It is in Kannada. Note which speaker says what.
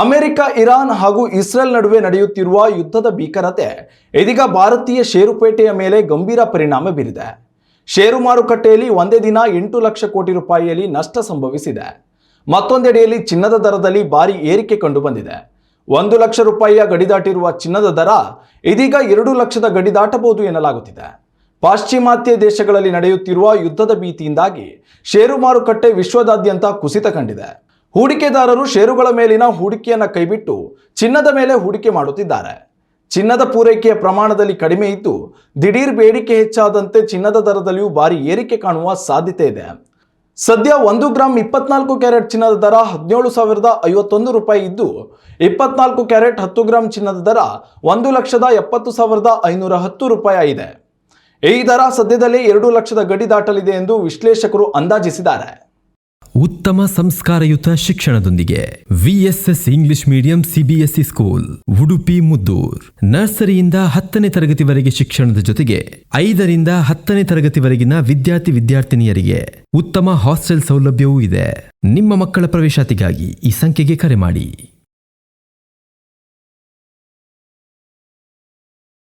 Speaker 1: ಅಮೆರಿಕ, ಇರಾನ್ ಹಾಗೂ ಇಸ್ರೇಲ್ ನಡುವೆ ನಡೆಯುತ್ತಿರುವ ಯುದ್ಧದ ಭೀಕರತೆ ಇದೀಗ ಭಾರತೀಯ ಷೇರುಪೇಟೆಯ ಮೇಲೆ ಗಂಭೀರ ಪರಿಣಾಮ ಬೀರಿದೆ. ಷೇರು ಮಾರುಕಟ್ಟೆಯಲ್ಲಿ ಒಂದೇ ದಿನ 8 ಲಕ್ಷ ಕೋಟಿ ರೂಪಾಯಿಯಲ್ಲಿ ನಷ್ಟ ಸಂಭವಿಸಿದೆ. ಮತ್ತೊಂದೆಡೆಯಲ್ಲಿ ಚಿನ್ನದ ದರದಲ್ಲಿ ಭಾರಿ ಏರಿಕೆ ಕಂಡು ಬಂದಿದೆ. 1 ಲಕ್ಷ ರೂಪಾಯಿಯ ಗಡಿ ದಾಟಿರುವ ಚಿನ್ನದ ದರ ಇದೀಗ 2 ಲಕ್ಷದ ಗಡಿ ದಾಟಬಹುದು ಎನ್ನಲಾಗುತ್ತಿದೆ. ಪಾಶ್ಚಿಮಾತ್ಯ ದೇಶಗಳಲ್ಲಿ ನಡೆಯುತ್ತಿರುವ ಯುದ್ಧದ ಭೀತಿಯಿಂದಾಗಿ ಷೇರು ಮಾರುಕಟ್ಟೆ ವಿಶ್ವದಾದ್ಯಂತ ಕುಸಿತ ಕಂಡಿದೆ. ಹೂಡಿಕೆದಾರರು ಷೇರುಗಳ ಮೇಲಿನ ಹೂಡಿಕೆಯನ್ನು ಕೈಬಿಟ್ಟು ಚಿನ್ನದ ಮೇಲೆ ಹೂಡಿಕೆ ಮಾಡುತ್ತಿದ್ದಾರೆ. ಚಿನ್ನದ ಪೂರೈಕೆಯ ಪ್ರಮಾಣದಲ್ಲಿ ಕಡಿಮೆ ಇದ್ದು ದಿಢೀರ್ ಬೇಡಿಕೆ ಹೆಚ್ಚಾದಂತೆ ಚಿನ್ನದ ದರದಲ್ಲಿಯೂ ಭಾರಿ ಏರಿಕೆ ಕಾಣುವ ಸಾಧ್ಯತೆ ಇದೆ. ಸದ್ಯ 1 ಗ್ರಾಂ 24 ಕ್ಯಾರೆಟ್ ಚಿನ್ನದ ದರ 17,051 ರೂಪಾಯಿ ಇದ್ದು, 24 ಕ್ಯಾರೆಟ್ 10 ಗ್ರಾಂ ಚಿನ್ನದ ದರ 1,70,510 ರೂಪಾಯಿ ಇದೆ. ಈ ದರ ಸದ್ಯದಲ್ಲೇ 2 ಲಕ್ಷದ ಗಡಿ ದಾಟಲಿದೆ ಎಂದು ವಿಶ್ಲೇಷಕರು ಅಂದಾಜಿಸಿದ್ದಾರೆ.
Speaker 2: ಉತ್ತಮ ಸಂಸ್ಕಾರಯುತ ಶಿಕ್ಷಣದೊಂದಿಗೆ VSS English medium CBSE school Udupi Muddur. ನರ್ಸರಿಯಿಂದ 10ನೇ ತರಗತಿವರೆಗೆ ಶಿಕ್ಷಣದ ಜೊತೆಗೆ 5ರಿಂದ 10ನೇ ತರಗತಿವರೆಗಿನ ವಿದ್ಯಾರ್ಥಿನಿಯರಿಗೆ ಉತ್ತಮ ಹಾಸ್ಟೆಲ್ ಸೌಲಭ್ಯವೂ ಇದೆ. ನಿಮ್ಮ ಮಕ್ಕಳ ಪ್ರವೇಶಾತಿಗಾಗಿ ಈ ಸಂಖ್ಯೆಗೆ ಕರೆ ಮಾಡಿ.